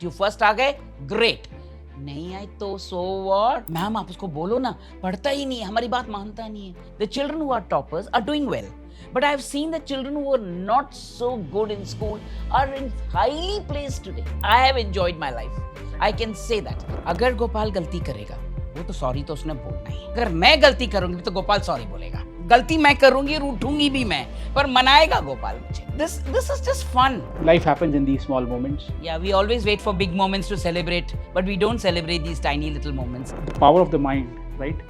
You first आ गए, great. नहीं आए तो so what? मैम आप उसको बोलो ना, पढ़ता ही नहीं है, हमारी बात मानता नहीं है. The children who are toppers are doing well. But I've seen the children who are not so good in school are in highly placed today. I have enjoyed my life. I can say that. अगर गोपाल गलती करेगा, वो तो sorry तो उसने बोलना ही. अगर मैं गलती करूंगी तो गोपाल सॉरी बोलेगा. गलती मैं करूंगी, रूठूंगी भी मैं, पर मनाएगा गोपाल मुझे. This is just fun. Life happens in these small moments. Yeah, we always wait for big moments to celebrate, but we don't celebrate these tiny little moments. The power of the mind, right?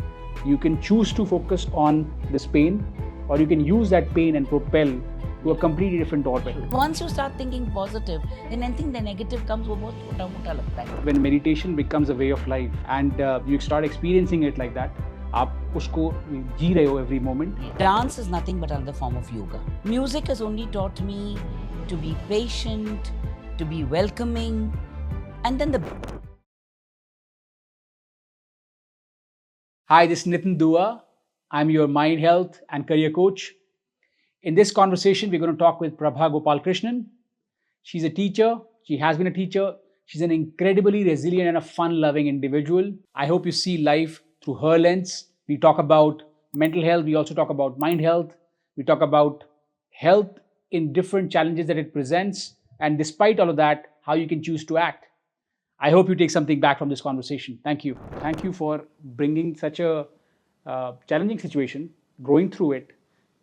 You can choose to focus on this pain, or you can use that pain and propel to a completely different orbit. Once you start thinking positive, then anything the negative comes, वो बहुत छोटा-मोटा लगता है. When meditation becomes a way of life and you start experiencing it like that, आप उसको जी रहे हो every moment. Dance is nothing but another form of yoga. Music has only taught me to be patient, to be welcoming, and then the... Hi, this is Nitin Dua. I'm your mind health and career coach. In this conversation, we're going to talk with Prabha Gopalakrishnan. She's a teacher. She has been a teacher. She's an incredibly resilient and a fun-loving individual. I hope you see life through her lens. We talk about mental health. We also talk about mind health. We talk about health in different challenges that it presents. And despite all of that, how you can choose to act. I hope you take something back from this conversation. Thank you. Thank you for bringing such a challenging situation, growing through it,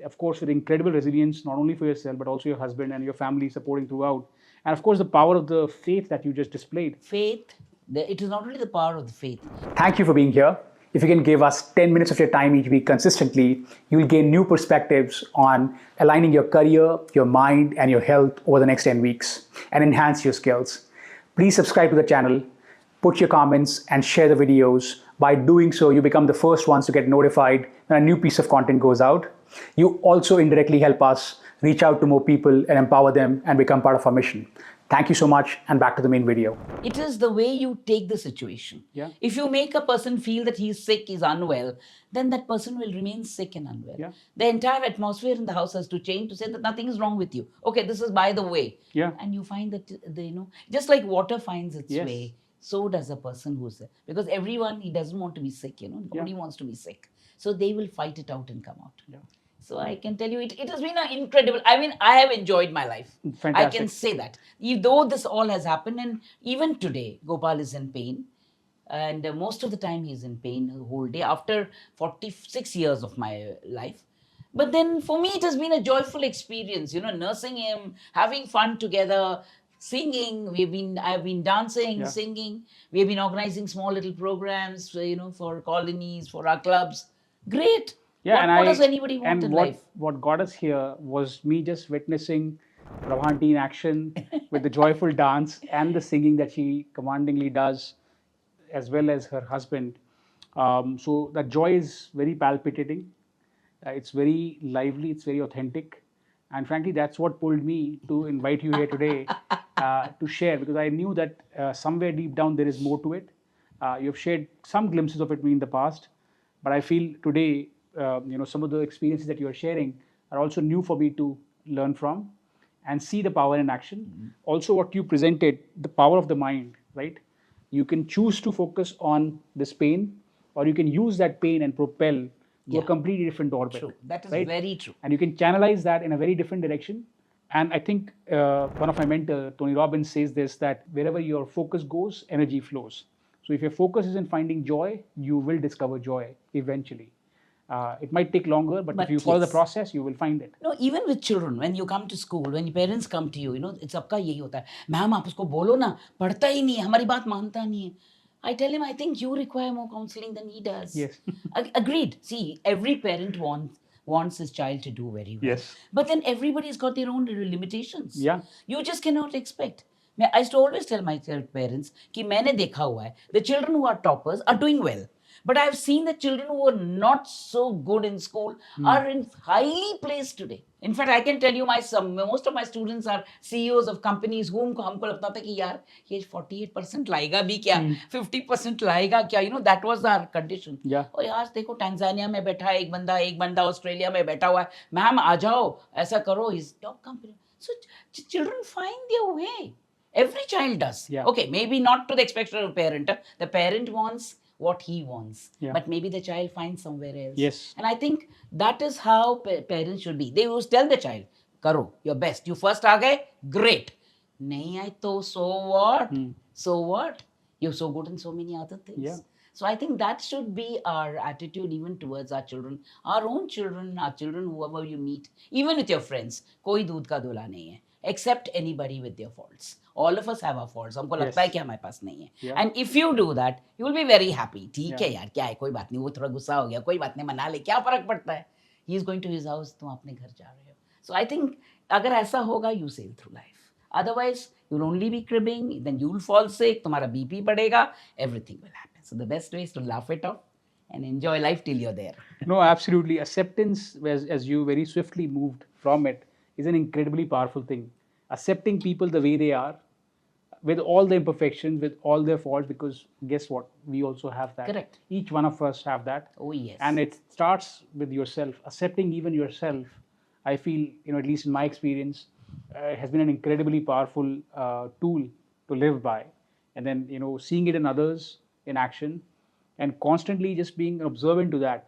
of course, with incredible resilience, not only for yourself, but also your husband and your family supporting throughout. And of course, the power of the faith that you just displayed. Faith, it is not only the power of the faith. Thank you for being here. If you can give us 10 minutes of your time each week consistently, you will gain new perspectives on aligning your career, your mind, and your health over the next 10 weeks and enhance your skills. Please subscribe to the channel, put your comments, and share the videos. By doing so, you become the first ones to get notified when a new piece of content goes out. You also indirectly help us reach out to more people and empower them and become part of our mission. Thank you so much, and back to the main video. It is the way you take the situation. Yeah. If you make a person feel that he's sick, he's unwell, then that person will remain sick and unwell. Yeah. The entire atmosphere in the house has to change to say that nothing is wrong with you. Okay, this is by the way. Yeah. And you find that, just like water finds its Yes. way, so does a person who's there. Because everyone, he doesn't want to be sick, Nobody wants to be sick. So they will fight it out and come out. Yeah. So I can tell you, it has been an incredible, I have enjoyed my life. Fantastic. I can say that. Though this all has happened, and even today, Gopal is in pain. And most of the time he's in pain the whole day after 46 years of my life. But then for me, it has been a joyful experience, nursing him, having fun together, singing. I've been dancing, Yeah. singing. We've been organizing small little programs, for colonies, for our clubs. Great. Yeah, What does anybody want and in what, life? What got us here was me just witnessing Prabhanti in action with the joyful dance and the singing that she commandingly does, as well as her husband. So that joy is very palpitating. It's very lively. It's very authentic. And frankly, that's what pulled me to invite you here today to share, because I knew that somewhere deep down there is more to it. You've shared some glimpses of it in the past, but I feel today, some of the experiences that you're sharing are also new for me to learn from and see the power in action. Mm-hmm. Also, what you presented, the power of the mind, right? You can choose to focus on this pain, or you can use that pain and propel to Yeah. a completely different orbit. True. That is right? very true. And you can channelize that in a very different direction. And I think one of my mentors, Tony Robbins, says this, that wherever your focus goes, energy flows. So if your focus is in finding joy, you will discover joy eventually. It might take longer, but if you follow the yes. process, you will find it. No, even with children, when you come to school, when your parents come to you, it's सबका यही होता है. Ma'am आप उसको बोलो ना, पढ़ता ही नहीं है, हमारी बात मानता नहीं है. I tell him, I think you require more counseling than he does. Yes. Agreed. See, every parent wants his child to do very well. Yes. But then everybody's got their own limitations. Yeah. You just cannot expect. I used to always tell my parents कि मैंने देखा हुआ है, the children who are toppers are doing well. But I've seen the children who are not so good in school are in highly placed today. In fact, I can tell you most of my students are CEOs of companies whom हमको लगता था कि यार ये 48% लाएगा भी क्या, 50% लाएगा क्या, that was our condition. Yeah. और यार देखो टैंजानिया में बैठा है एक बंदा ऑस्ट्रेलिया में बैठा हुआ है, मैम आ जाओ ऐसा करो, इस top company. So children find their way. Every child does. Yeah. Okay, maybe not to the expectation of a parent. The parent wants what he wants, Yeah. but maybe the child finds somewhere else. Yes. And I think that is how parents should be. They always tell the child, "Karo your best. You first aa gaye, great. Nahi aaye to so what? So what? You're so good in so many other things." Yeah. So I think that should be our attitude even towards our children, our own children, our children, whoever you meet, even with your friends. कोई दूध का दूल्हा नहीं है. Accept anybody with their faults. All of us have our faults. हमको लगता है कि हमारे पास नहीं है. Yeah. And if you do that, you will be very happy. ठीक Yeah. है यार, क्या है, कोई बात नहीं, वो थोड़ा गुस्सा हो गया, कोई बात नहीं, मना ले, क्या फर्क पड़ता है. He is going to his house, तुम अपने घर जा रहे हो. So I think अगर ऐसा होगा, you sail through life. Otherwise, you'll only be cribbing, then you'll fall sick, तुम्हारा BP बढ़ेगा, everything will happen. So the best way is to laugh it off and enjoy life till you're there. No, absolutely. Acceptance, as you very swiftly moved from it, is an incredibly powerful thing. Accepting people the way they are, with all the imperfections, with all their faults, because guess what? We also have that. Correct. Each one of us have that. Oh yes. And it starts with yourself. Accepting even yourself, I feel, at least in my experience, has been an incredibly powerful tool to live by. And then, seeing it in others in action and constantly just being observant to that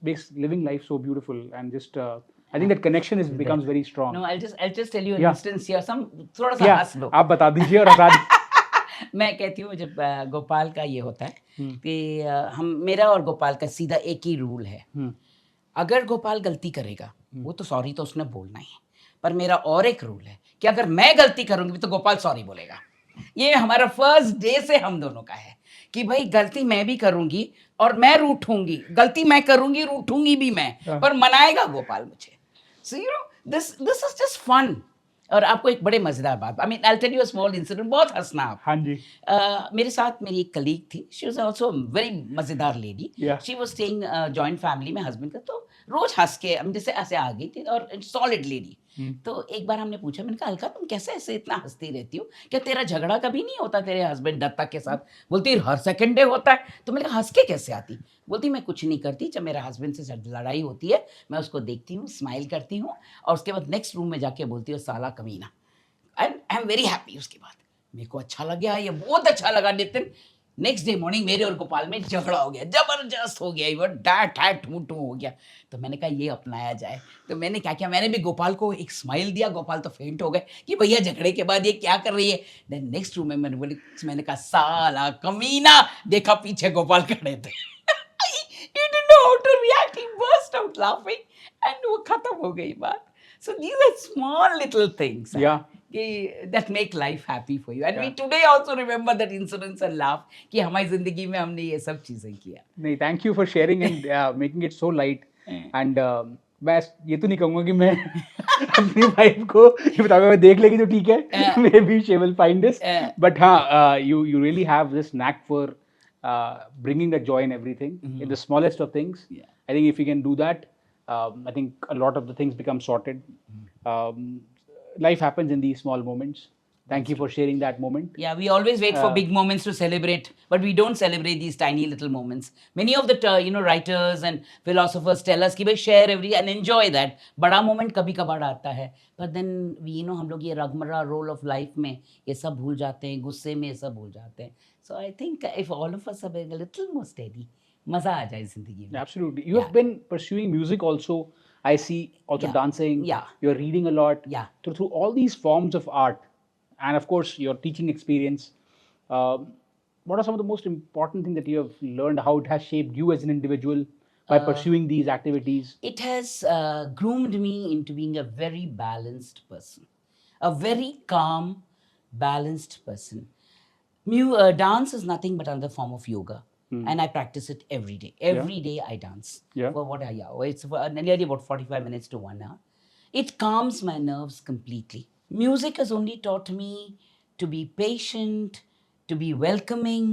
makes living life so beautiful. And just, I think that connection becomes very strong. No, I'll just tell you an Yeah. instance here. थोड़ा सा Yeah, हंस लो. आप बता दीजिए और हटा दीजिए. मैं कहती हूँ जब गोपाल का ये होता है कि मेरा और गोपाल का सीधा एक ही रूल है. अगर गोपाल गलती करेगा, वो तो सॉरी तो उसने बोलना ही है. पर मेरा और एक रूल है कि अगर मैं गलती करूंगी तो गोपाल सॉरी बोलेगा. ये हमारा फर्स्ट डे से हम दोनों का है कि भाई गलती मैं भी करूंगी और मैं रूठूंगी, गलती मैं करूंगी, रूठूंगी भी मैं, पर मनाएगा गोपाल मुझे. So this is just fun. और आपको एक बड़े मजेदार बात, I mean I tell you a small incident, बहुत हंसना आप. हाँ जी. मेरे साथ मेरी एक कलीग थी, शी वाज आल्सो वेरी मजेदार lady. Yeah. She was staying joint family में हस्बैंड का, तो रोज हंस के हम जैसे ऐसे आ गई थी और सॉलिड लेडी. तो एक बार हमने पूछा, मैंने कहा अलका तुम कैसे ऐसे इतना हंसती रहती हो, क्या तेरा झगड़ा कभी नहीं होता तेरे हस्बैंड दत्ता के साथ? बोलती हर सेकंड डे होता है. तो मैंने कहा हंस के कैसे आती? बोलती मैं कुछ नहीं करती, जब मेरे हस्बैंड से लड़ाई होती है मैं उसको देखती हूँ, स्माइल करती हूँ और उसके बाद नेक्स्ट रूम में जाके बोलती हूँ साला कमीना. I am very happy. उसके बाद मेरे को अच्छा लगा, ये बहुत अच्छा लगा नितिन. नेक्स्ट डे मॉर्निंग मेरे और गोपाल में झगड़ा हो गया, जबरदस्त हो गया, इवन डैट टू हो गया. तो मैंने कहा ये अपनाया जाए. तो मैंने क्या किया, मैंने भी गोपाल को एक स्माइल दिया. गोपाल तो फेंट हो गए कि भैया झगड़े के बाद ये क्या कर रही है. देन नेक्स्ट रूम में मैंने कहा साला कमीना, देखा पीछे गोपाल खड़े थे. He didn't know how to react. He burst out laughing and वो खत्म हो गई बात. So these are small little things. Yeah. That make life happy for you. And we today also remember that incidents and laugh कि हमारी जिंदगी में हमने ये सब चीजें किया. नहीं, thank you for sharing and making it so light. And मैं ये तो नहीं कहूँगा कि मैं अपनी वाइफ को ये बताऊंगा मैं देख लेगी तो ठीक है, maybe she will find this. But हाँ, you really have this knack for bringing the joy in everything, in the smallest of things. I think if you can do that, I think a lot of the things become sorted. Life happens in these small moments. Thank you for sharing that moment. Yeah, we always wait for big moments to celebrate, but we don't celebrate these tiny little moments. Many of the writers and philosophers tell us कि भाई share every and enjoy that. बड़ा moment कभी कभार आता है, but then we हम लोग ये रगमरा रोल ऑफ लाइफ में ये सब भूल जाते हैं, गुस्से में ये सब भूल जाते हैं. So I think if all of us are being a little more steady, मजा आ जाए जिंदगी में. Absolutely. You have been pursuing music also. I see also dancing. Yeah. You're reading a lot. Yeah. Through all these forms of art, and of course your teaching experience, what are some of the most important things that you have learned? How it has shaped you as an individual by pursuing these activities? It has groomed me into being a very balanced person, a very calm, balanced person. Dance is nothing but another form of yoga. And I practice it every day. Every day I dance. Yeah. For what? It's for nearly about 45 minutes to 1 hour. It calms my nerves completely. Music has only taught me to be patient, to be welcoming.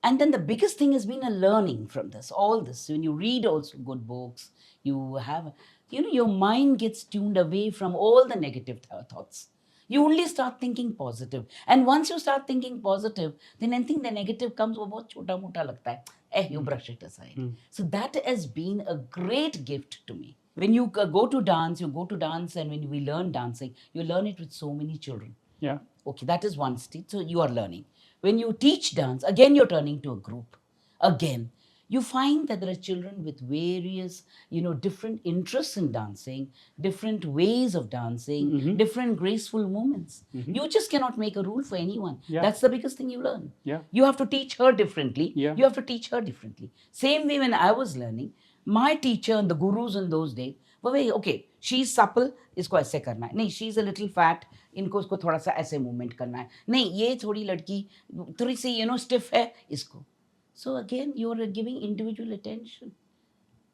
And then the biggest thing has been a learning from this, all this. When you read also good books, you have, your mind gets tuned away from all the negative thoughts. You only start thinking positive. And once you start thinking positive, then anything the negative comes, वो बहुत छोटा मोटा लगता है. You brush it aside. So that has been a great gift to me. When you go to dance, and when we learn dancing, you learn it with so many children. Yeah. Okay, that is one stage. So you are learning. When you teach dance, again you're turning to a group. Again, you find that there are children with various, different interests in dancing, different ways of dancing, Mm-hmm. different graceful movements. You just cannot make a rule for anyone. Yeah. That's the biggest thing you learn. Yeah. You have to teach her differently. Yeah. You have to teach her differently. Same way when I was learning, my teacher and the gurus in those days were very, okay, she's supple, इसको ऐसे करना है. नहीं, she's a little fat, इनको इसको थोड़ा सा ऐसे मूवमेंट करना है. नहीं, ये थोड़ी लड़की थोड़ी सी stiff है, इसको. So again, you are giving individual attention.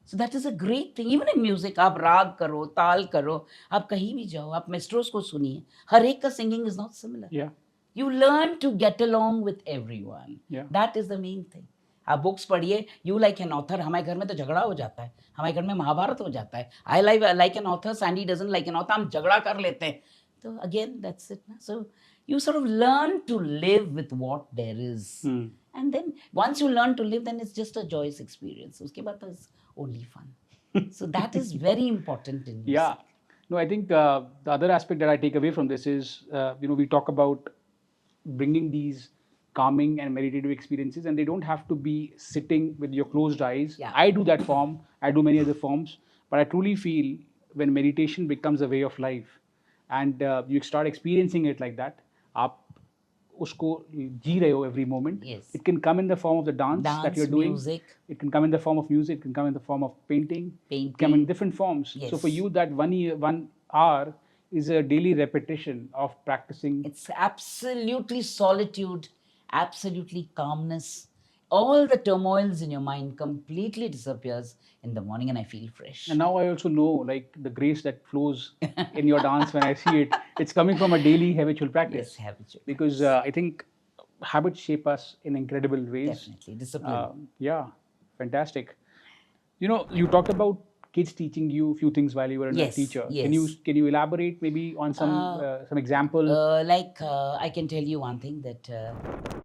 So that is a great thing. Even in music, आप राग करो, ताल करो, आप कहीं भी जाओ, आप मेस्ट्रोस को सुनिए. हर एक का singing is not similar. Yeah. You learn to get along with everyone. Yeah. That is the main thing. आप बुक्स पढ़िए, यू लाइक एन ऑथर. हमारे घर में तो झगड़ा हो जाता है, हमारे घर में महाभारत हो जाता है. I like an author, Sandy doesn't like an author. हम झगड़ा कर लेते हैं. तो अगेन दैट्स इट ना. सो you sort of learn to live with what there is. And then once you learn to live, then it's just a joyous experience. Uske baad to it's only fun. So that is very important in music. Yeah. No, I think the other aspect that I take away from this is, we talk about bringing these calming and meditative experiences, and they don't have to be sitting with your closed eyes. Yeah. I do that form. I do many other forms. But I truly feel when meditation becomes a way of life and you start experiencing it like that, आप उसको जी रहे हो every moment. Yes. It can come in the form of the dance that you're doing. Music. It can come in the form of music. It can come in the form of painting. Painting. It can come in different forms. Yes. So for you, that 1 hour is a daily repetition of practicing. It's absolutely solitude, absolutely calmness. All the turmoils in your mind completely disappears in the morning, and I feel fresh. And now I also know, like, the grace that flows in your dance when I see it. It's coming from a daily habitual practice. Yes, habitual. Because I think habits shape us in incredible ways. Definitely, discipline. Yeah, fantastic. You talked about kids teaching you a few things while you were a Yes, teacher. yes. Can you elaborate maybe on some example? I can tell you one thing that